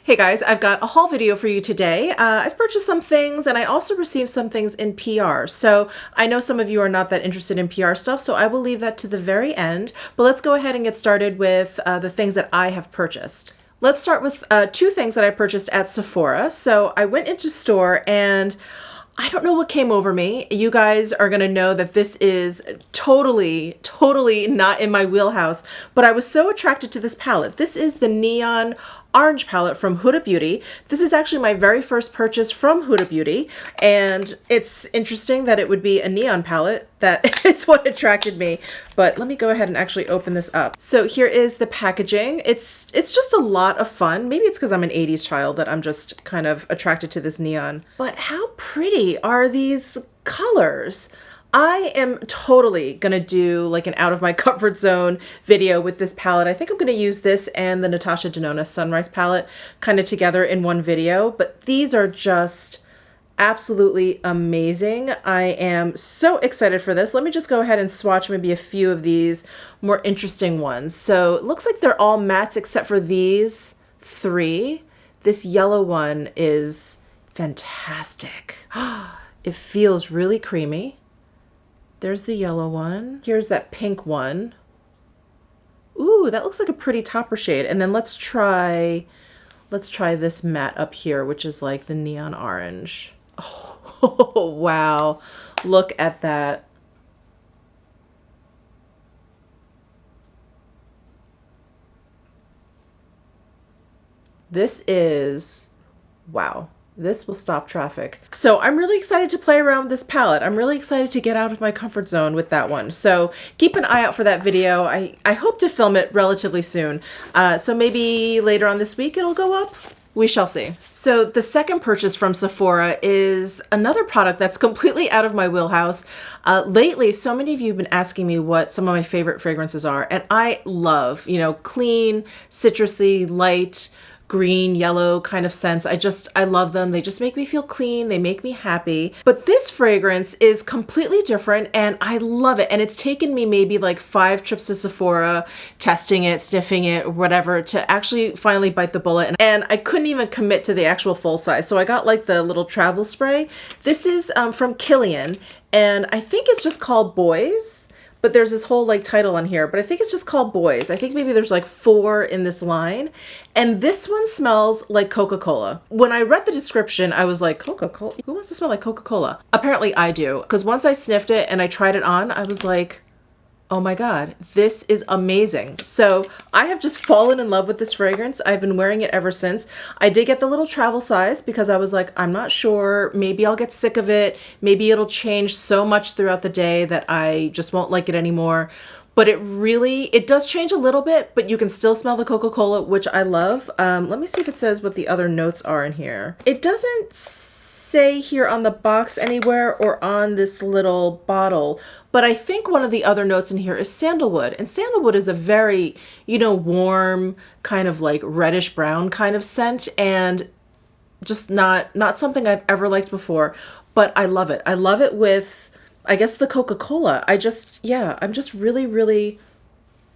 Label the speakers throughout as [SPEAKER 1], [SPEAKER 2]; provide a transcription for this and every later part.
[SPEAKER 1] Hey guys, I've got a haul video for you today. I've purchased some things and I also received some things in PR. So I know some of you are not that interested in PR stuff, so I will leave that to the very end. But let's go ahead and get started with the things that I have purchased. Let's start with two things that I purchased at Sephora. So I went into store and I don't know what came over me. You guys are gonna know that this is totally not in my wheelhouse, but I was so attracted to this palette. This is the Neon Orange palette from Huda Beauty. This is actually my very first purchase from Huda Beauty, and it's interesting that it would be a neon palette. That is what attracted me. But let me go ahead and actually open this up. So here is the packaging. It's just a lot of fun. Maybe it's because I'm an 80s child that I'm just kind of attracted to this neon. But how pretty are these colors? I am totally gonna do like an out of my comfort zone video with this palette. I think I'm gonna use this and the Natasha Denona Sunrise palette kind of together in one video, but these are just absolutely amazing. I am so excited for this. Let me just go ahead and swatch maybe a few of these more interesting ones. So it looks like they're all mattes except for these three. This yellow one is fantastic. It feels really creamy. There's the yellow one. Here's that pink one. Ooh, that looks like a pretty topper shade. And then let's try this matte up here, which is like the neon orange. Oh, wow. Look at that. This is, wow. This will stop traffic. So I'm really excited to play around with this palette. I'm really excited to get out of my comfort zone with that one. So keep an eye out for that video. I hope to film it relatively soon. So maybe later on this week it'll go up. We shall see. So the second purchase from Sephora is another product that's completely out of my wheelhouse. Lately, so many of you have been asking me what some of my favorite fragrances are. And I love, clean, citrusy, light, green, yellow kind of scents. I love them. They just make me feel clean. They make me happy. But this fragrance is completely different and I love it. And it's taken me maybe like 5 trips to Sephora, testing it, sniffing it, or whatever, to actually finally bite the bullet. And I couldn't even commit to the actual full size. So I got like the little travel spray. This is from Kilian, and I think it's just called Boys. But there's this whole like title on here, but I think it's just called Boys. I think maybe there's like 4 in this line. And this one smells like Coca-Cola. When I read the description, I was like, Coca-Cola? Who wants to smell like Coca-Cola? Apparently I do. Because once I sniffed it and I tried it on, I was like, oh my God, this is amazing. So I have just fallen in love with this fragrance. I've been wearing it ever since. I did get the little travel size because I was like, I'm not sure, maybe I'll get sick of it. Maybe it'll change so much throughout the day that I just won't like it anymore. But it does change a little bit, but you can still smell the Coca-Cola, which I love. Let me see if it says what the other notes are in here. It doesn't say here on the box anywhere or on this little bottle, but I think one of the other notes in here is sandalwood. And sandalwood is a very, warm, kind of like reddish brown kind of scent, and just not something I've ever liked before, but I love it. I love it with, I guess, the Coca-Cola. I'm just really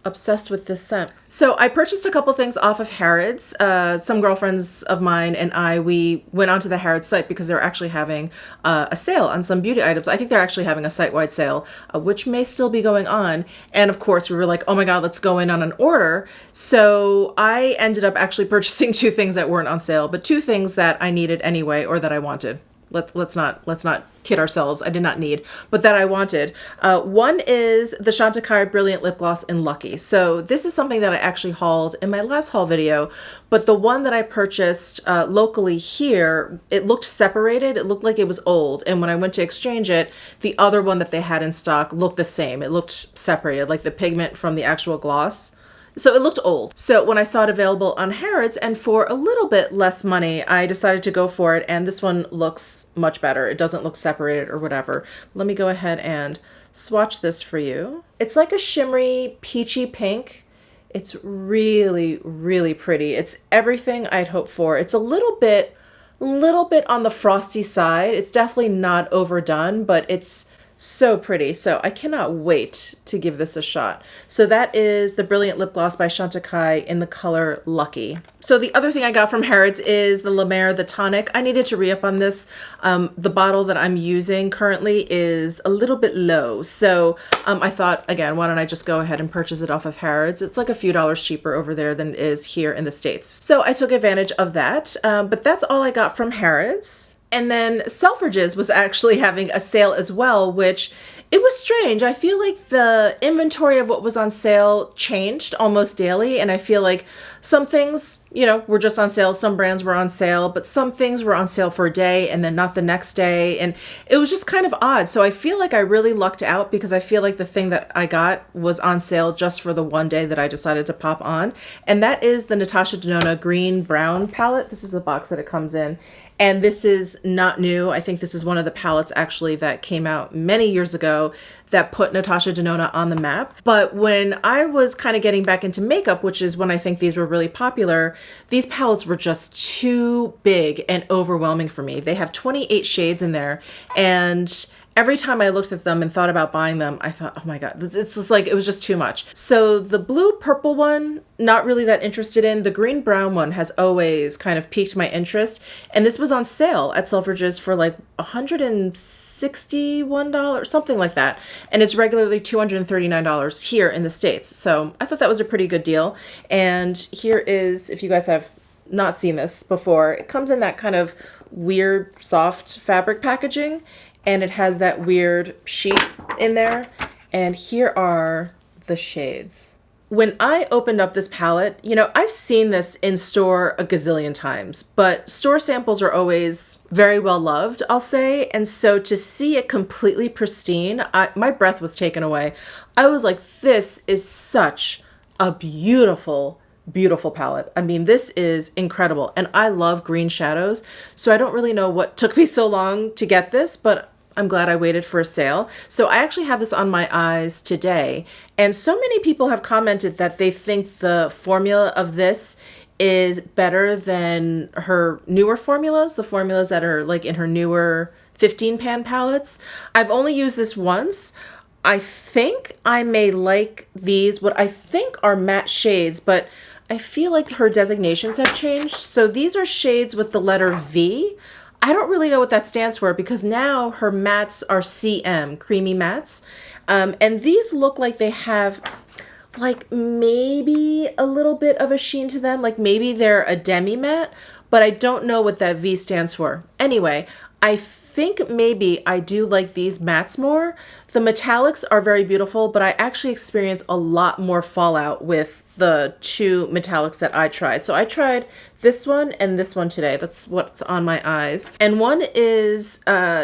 [SPEAKER 1] obsessed with this scent. So I purchased a couple things off of Harrods. Some girlfriends of mine and we went onto the Harrods site because they're actually having a sale on some beauty items. I think they're actually having a site-wide sale, which may still be going on. And of course we were like, oh my God, let's go in on an order. So I ended up actually purchasing 2 things that weren't on sale, but 2 things that I needed anyway, or that I wanted. Let's not kid ourselves. I did not need, but that I wanted. One is the Chantecaille Brilliant Lip Gloss in Lucky. So this is something that I actually hauled in my last haul video, but the one that I purchased locally here, it looked separated. It looked like it was old. And when I went to exchange it, the other one that they had in stock looked the same. It looked separated, like the pigment from the actual gloss. So it looked old. So when I saw it available on Harrods and for a little bit less money, I decided to go for it. And this one looks much better. It doesn't look separated or whatever. Let me go ahead and swatch this for you. It's like a shimmery peachy pink. It's really pretty. It's everything I'd hoped for. It's a little bit on the frosty side. It's definitely not overdone, but it's So pretty. So I cannot wait to give this a shot. So that is the Brilliant Lip Gloss by Chantecaille in the color Lucky. So the other thing I got from Harrods is the La Mer, the tonic. I needed to re-up on this. The bottle that I'm using currently is a little bit low. So I thought, again, why don't I just go ahead and purchase it off of Harrods? It's like a few dollars cheaper over there than it is here in the States. So I took advantage of that. But that's all I got from Harrods. And then Selfridges was actually having a sale as well, which it was strange. I feel like the inventory of what was on sale changed almost daily. And I feel like some things, you know, were just on sale. Some brands were on sale, but some things were on sale for a day and then not the next day. And it was just kind of odd. So I feel like I really lucked out because I feel like the thing that I got was on sale just for the one day that I decided to pop on. And that is the Natasha Denona Green Brown palette. This is the box that it comes in. And this is not new. I think this is one of the palettes actually that came out many years ago that put Natasha Denona on the map. But when I was kind of getting back into makeup, which is when I think these were really popular, these palettes were just too big and overwhelming for me. They have 28 shades in there, and every time I looked at them and thought about buying them, I thought, oh my God, it's just like, it was just too much. So the blue purple one, not really that interested in. The green brown one has always kind of piqued my interest. And this was on sale at Selfridges for like $161, something like that. And it's regularly $239 here in the States. So I thought that was a pretty good deal. And here is, if you guys have not seen this before, it comes in that kind of weird soft fabric packaging. And it has that weird sheet in there. And here are the shades. When I opened up this palette, you know, I've seen this in store a gazillion times, but store samples are always very well loved, I'll say. And so to see it completely pristine, my breath was taken away. I was like, this is such a beautiful palette. I mean, this is incredible. And I love green shadows. So I don't really know what took me so long to get this, but I'm glad I waited for a sale. So I actually have this on my eyes today. And so many people have commented that they think the formula of this is better than her newer formulas, the formulas that are like in her newer 15 pan palettes. I've only used this once. I think I may like these, what I think are matte shades, but I feel like her designations have changed. So these are shades with the letter V. I don't really know what that stands for because now her mattes are CM, creamy mattes. And these look like they have like maybe a little bit of a sheen to them. Like maybe they're a demi matte, but I don't know what that V stands for. Anyway, I think maybe I do like these mattes more. The metallics are very beautiful, but I actually experience a lot more fallout with the two metallics that I tried. So I tried this one and this one today. That's what's on my eyes. And one is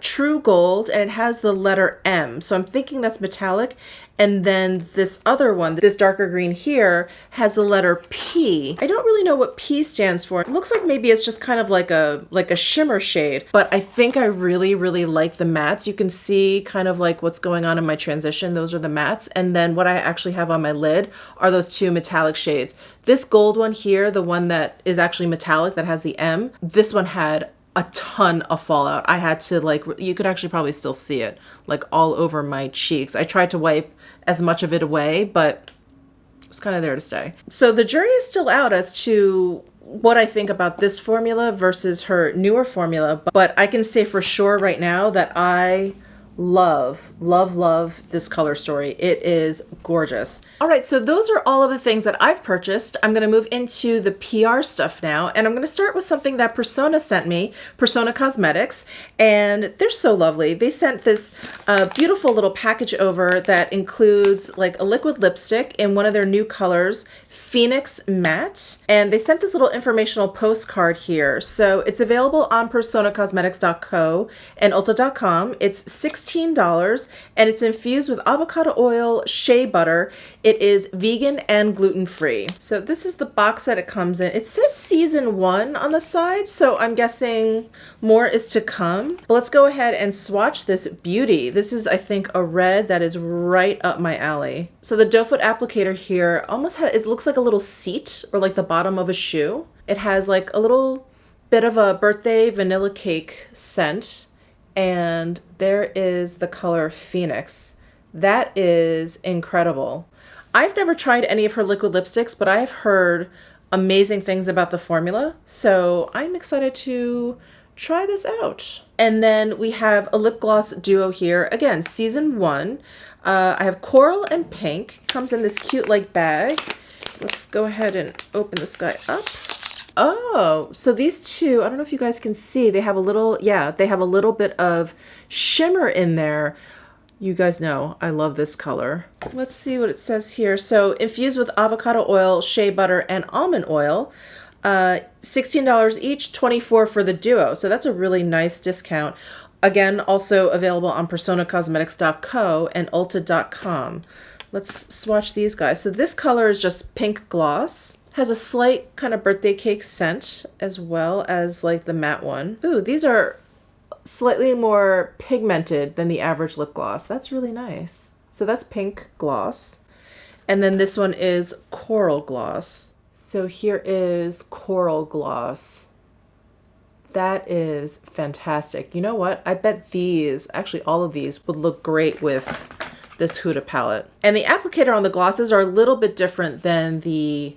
[SPEAKER 1] True Gold, and it has the letter M. So I'm thinking that's metallic. And then this other one, this darker green here, has the letter P. I don't really know what P stands for. It looks like maybe it's just kind of like a shimmer shade, but I think I really, really like the mattes. You can see kind of like what's going on in my transition. Those are the mattes. And then what I actually have on my lid are those two metallic shades. This gold one here, the one that is actually metallic that has the M, this one had a ton of fallout. I had to like, you could actually probably still see it like all over my cheeks. I tried to wipe as much of it away, but it was kind of there to stay. So the jury is still out as to what I think about this formula versus her newer formula, but I can say for sure right now that I love this color story. It is gorgeous. All right, so those are all of the things that I've purchased. I'm going to move into the PR stuff now, and I'm going to start with something that Persona sent me, Persona Cosmetics, and they're so lovely. They sent this beautiful little package over that includes like a liquid lipstick in one of their new colors, Phoenix Matte, and they sent this little informational postcard here. So it's available on personacosmetics.co and ulta.com. It's $16 and it's infused with avocado oil, shea butter. It is vegan and gluten-free. So this is the box that it comes in. It says season 1 on the side, so I'm guessing more is to come. But let's go ahead and swatch this beauty. This is, I think, a red that is right up my alley. So the doe foot applicator here almost has, it looks like a little seat or like the bottom of a shoe. It has like a little bit of a birthday vanilla cake scent. And there is the color Phoenix. That is incredible. I've never tried any of her liquid lipsticks, but I've heard amazing things about the formula. So I'm excited to try this out. And then we have a lip gloss duo here. Again, season 1. I have coral and pink. Comes in this cute like bag. Let's go ahead and open this guy up. Oh, so these two, I don't know if you guys can see, they have a little, yeah, they have a little bit of shimmer in there. You guys know I love this color. Let's see what it says here. So infused with avocado oil, shea butter, and almond oil. $16 each, $24 for the duo. So that's a really nice discount. Again, also available on personacosmetics.co and ulta.com. Let's swatch these guys. So this color is just pink gloss. Has a slight kind of birthday cake scent as well as like the matte one. Ooh, these are slightly more pigmented than the average lip gloss. That's really nice. So that's pink gloss. And then this one is coral gloss. So here is coral gloss. That is fantastic. You know what? I bet these, actually all of these, would look great with this Huda palette. And the applicator on the glosses are a little bit different than the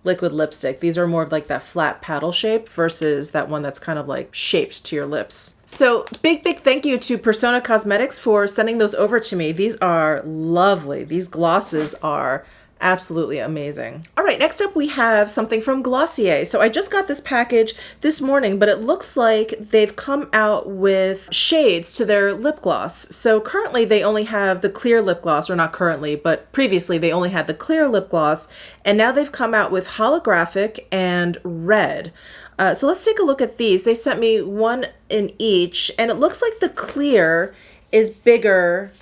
[SPEAKER 1] liquid lipstick. These are more of like that flat paddle shape versus that one that's kind of like shaped to your lips. So big thank you to Persona Cosmetics for sending those over to me. These are lovely. These glosses are absolutely amazing. All right, next up we have something from Glossier. So I just got this package this morning, but it looks like they've come out with shades to their lip gloss. So currently they only have the clear lip gloss, or not currently, but previously they only had the clear lip gloss, and now they've come out with holographic and red. So let's take a look at these. They sent me one in each, and it looks like the clear is bigger.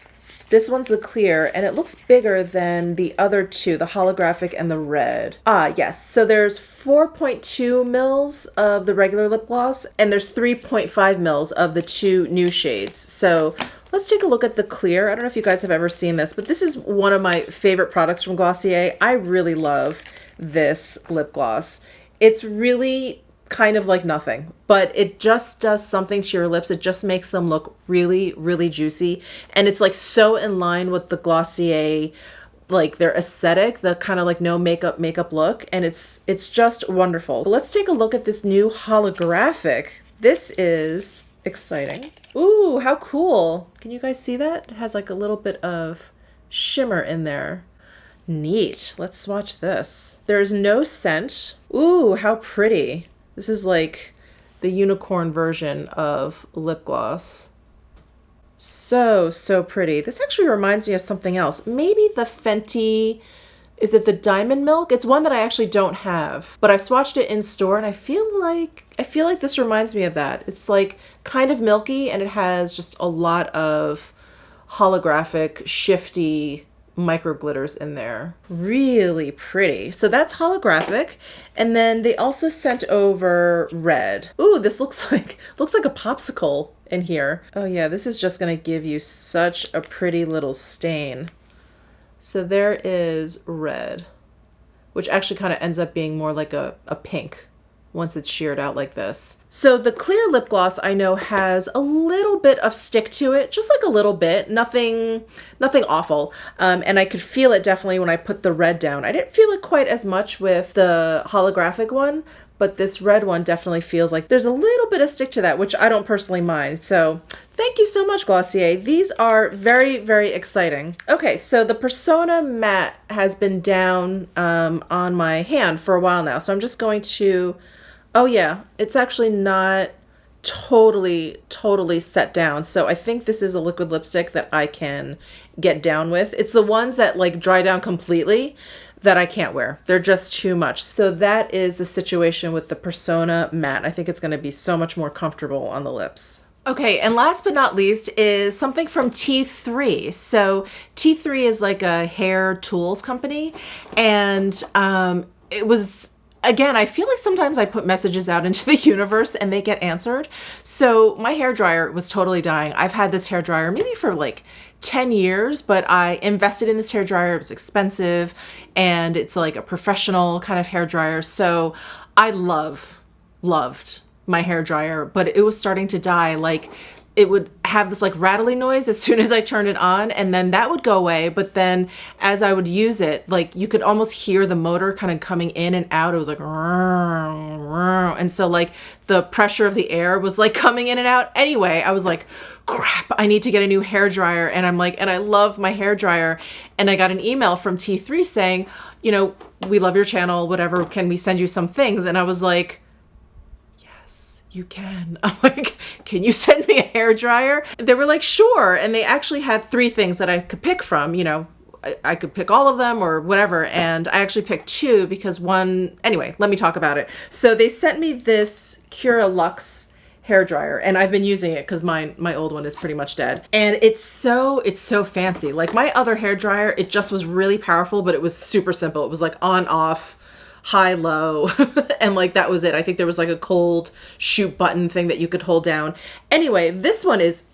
[SPEAKER 1] This one's the clear, and it looks bigger than the other two, the holographic and the red. Ah, yes. So there's 4.2 mils of the regular lip gloss, and there's 3.5 mils of the two new shades. So let's take a look at the clear. I don't know if you guys have ever seen this, but this is one of my favorite products from Glossier. I really love this lip gloss. It's really kind of like nothing, but it just does something to your lips. It just makes them look really, really juicy. And it's like so in line with the Glossier, like their aesthetic, the kind of like no makeup look. And it's just wonderful. But let's take a look at this new holographic. This is exciting. Ooh, how cool. Can you guys see that? It has like a little bit of shimmer in there. Neat. Let's swatch this. There's no scent. Ooh, how pretty. This is like the unicorn version of lip gloss. So pretty. This actually reminds me of something else. Maybe the Fenty, is it the Diamond Milk? It's one that I actually don't have, but I've swatched it in store and I feel like this reminds me of that. It's like kind of milky and it has just a lot of holographic, shifty micro glitters in there. Really pretty. So that's holographic. And then they also sent over red. Ooh, this looks like a popsicle in here. Oh yeah, this is just gonna give you such a pretty little stain. So there is red, which actually kind of ends up being more like a pink once it's sheared out like this. So the clear lip gloss I know has a little bit of stick to it, just like a little bit, nothing awful. And I could feel it definitely when I put the red down. I didn't feel it quite as much with the holographic one, but this red one definitely feels like there's a little bit of stick to that, which I don't personally mind. So thank you so much, Glossier. These are very, very exciting. Okay, so the Persona matte has been down on my hand for a while now. So I'm just going to, oh yeah, it's actually not totally set down. So I think this is a liquid lipstick that I can get down with. It's the ones that like dry down completely that I can't wear. They're just too much. So that is the situation with the Persona matte. I think it's going to be so much more comfortable on the lips. Okay, and last but not least is something from T3. So T3 is like a hair tools company, and it was, again, I feel like sometimes I put messages out into the universe and they get answered. So my hairdryer was totally dying. I've had this hairdryer maybe for like 10 years, but I invested in this hairdryer. It was expensive and it's like a professional kind of hairdryer. So I loved my hairdryer, but it was starting to die. Like have this like rattling noise as soon as I turned it on, and then that would go away. But then as I would use it, like you could almost hear the motor kind of coming in and out. It was like, and so like the pressure of the air was like coming in and out. Anyway, I was like, crap, I need to get a new hairdryer. And I'm like, and I love my hairdryer. And I got an email from T3 saying, you know, we love your channel, whatever, can we send you some things? And I was like, yes, you can. I'm like, can you send me a hairdryer? They were like, sure. And they actually had 3 things that I could pick from, you know, I could pick all of them or whatever. And I actually picked 2 because one, anyway, let me talk about it. So they sent me this Cura Luxe hairdryer, and I've been using it because my old one is pretty much dead. And it's so fancy. Like my other hairdryer, it just was really powerful, but it was super simple. It was like on, off, high, low, and like that was it. I think there was like a cold shoot button thing that you could hold down. Anyway, this one is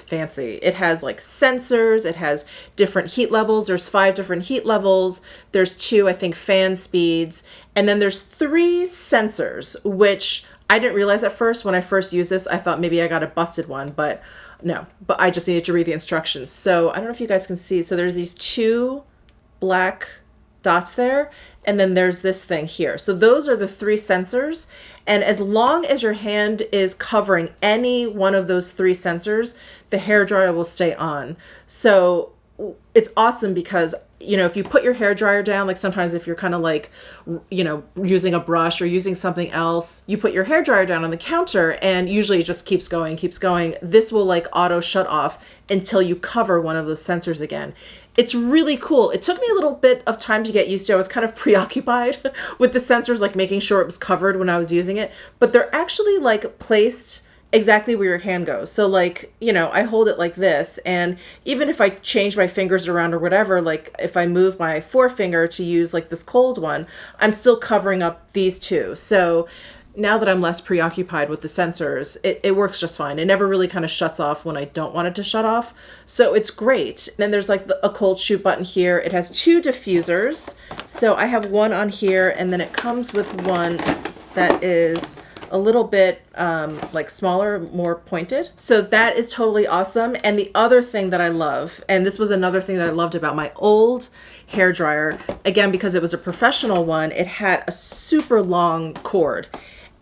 [SPEAKER 1] fancy. It has like sensors, it has different heat levels. There's 5 different heat levels. There's 2, I think, fan speeds. And then there's 3 sensors, which I didn't realize at first. When I first used this, I thought maybe I got a busted one, but no, but I just needed to read the instructions. So I don't know if you guys can see. So there's these 2 black dots there, and then there's this thing here. So those are the 3 sensors. And as long as your hand is covering any one of those 3 sensors, the hairdryer will stay on. So it's awesome because, you know, if you put your hairdryer down, like sometimes if you're kind of like, you know, using a brush or using something else, you put your hairdryer down on the counter and usually it just keeps going. This will like auto shut off until you cover one of those sensors again. It's really cool. It took me a little bit of time to get used to. I was kind of preoccupied with the sensors, like making sure it was covered when I was using it, but they're actually like placed exactly where your hand goes. So like, you know, I hold it like this, and even if I change my fingers around or whatever, like if I move my forefinger to use like this cold one, I'm still covering up these 2. So now that I'm less preoccupied with the sensors, it works just fine. It never really kind of shuts off when I don't want it to shut off. So it's great. And then there's like a cold shoot button here. It has 2 diffusers. So I have one on here, and then it comes with one that is a little bit like smaller, more pointed. So that is totally awesome. And the other thing that I love, and this was another thing that I loved about my old hairdryer, again, because it was a professional one, it had a super long cord.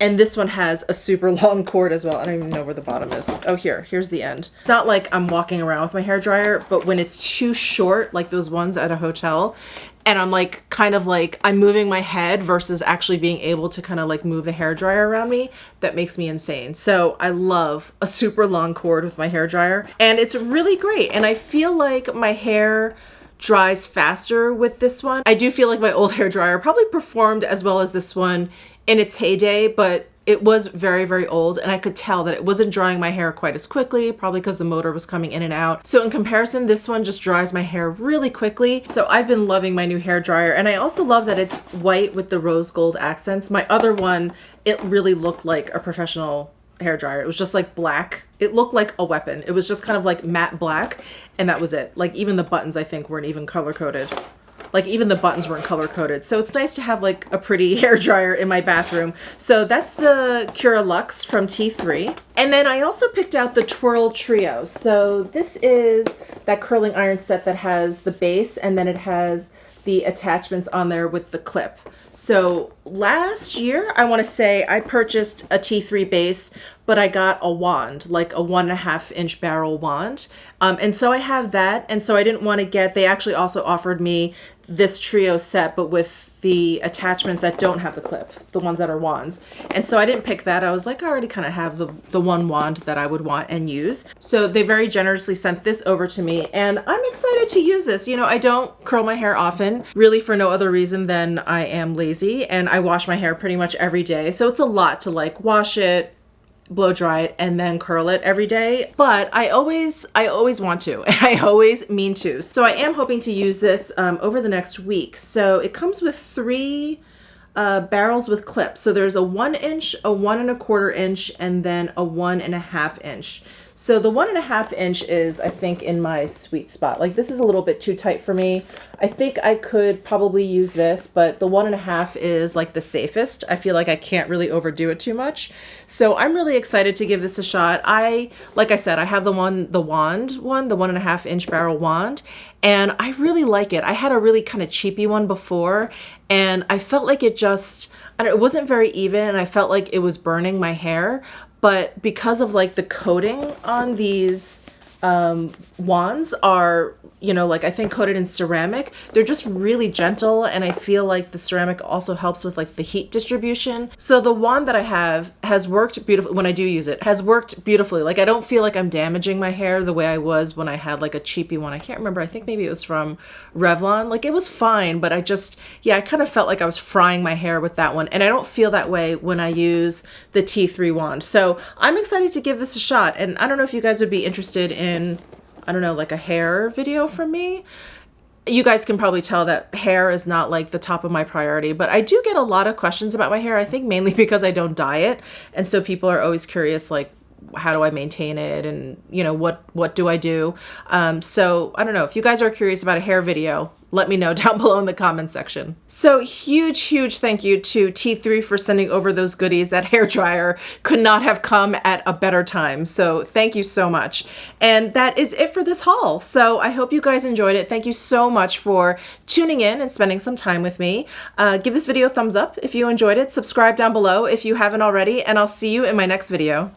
[SPEAKER 1] And this one has a super long cord as well. I don't even know where the bottom is. Oh, here's the end. It's not like I'm walking around with my hairdryer, but when it's too short, like those ones at a hotel, and I'm like, kind of like, I'm moving my head versus actually being able to kind of like move the hairdryer around me, that makes me insane. So I love a super long cord with my hairdryer, and it's really great. And I feel like my hair dries faster with this one. I do feel like my old hairdryer probably performed as well as this one in its heyday, but it was very, very old, and I could tell that it wasn't drying my hair quite as quickly, probably because the motor was coming in and out. So in comparison, this one just dries my hair really quickly. So I've been loving my new hairdryer, and I also love that it's white with the rose gold accents. My other one, it really looked like a professional hairdryer. It was just like black. It looked like a weapon. It was just kind of like matte black, and that was it. Like even the buttons, I think, weren't even color coded. Like even the buttons weren't color coded. So it's nice to have like a pretty hairdryer in my bathroom. So that's the Cura Luxe from T3. And then I also picked out the Twirl Trio. So this is that curling iron set that has the base, and then it has the attachments on there with the clip. So last year, I want to say I purchased a T3 base, but I got a wand, like a 1.5 inch barrel wand. And so I have that. And so I didn't want to get, they actually also offered me this trio set, but with the attachments that don't have the clip, the ones that are wands. And so I didn't pick that. I was like, I already kind of have the one wand that I would want and use. So they very generously sent this over to me, and I'm excited to use this. You know, I don't curl my hair often, really for no other reason than I am lazy, and I wash my hair pretty much every day. So it's a lot to like wash it, blow dry it, and then curl it every day. But I always want to, and I always mean to. So I am hoping to use this over the next week. So it comes with 3 barrels with clips. So there's a 1 inch, a 1 1/4 inch, and then a 1 1/2 inch. So the 1.5 inch is, I think, in my sweet spot. Like this is a little bit too tight for me. I think I could probably use this, but the 1.5 is like the safest. I feel like I can't really overdo it too much. So I'm really excited to give this a shot. Like I said, I have the wand one, the 1.5 inch barrel wand, and I really like it. I had a really kind of cheapy one before, and I felt like it just, I don't know, it wasn't very even, and I felt like it was burning my hair. But because of like the coating on these wands are, you know, like I think coated in ceramic, they're just really gentle, and I feel like the ceramic also helps with like the heat distribution. So the wand that I have has worked beautifully when I do use it, has worked beautifully. Like I don't feel like I'm damaging my hair the way I was when I had like a cheapy one. I can't remember. I think maybe it was from Revlon. Like it was fine, but I just, yeah, I kind of felt like I was frying my hair with that one. And I don't feel that way when I use the T3 wand. So I'm excited to give this a shot. And I don't know if you guys would be interested in, I don't know, like a hair video from me. You guys can probably tell that hair is not like the top of my priority, but I do get a lot of questions about my hair. I think mainly because I don't dye it. And so people are always curious, like, how do I maintain it? And, you know, what do I do? So I don't know, if you guys are curious about a hair video, let me know down below in the comments section. So huge thank you to T3 for sending over those goodies. That hairdryer could not have come at a better time. So thank you so much. And that is it for this haul. So I hope you guys enjoyed it. Thank you so much for tuning in and spending some time with me. Give this video a thumbs up if you enjoyed it. Subscribe down below if you haven't already, and I'll see you in my next video.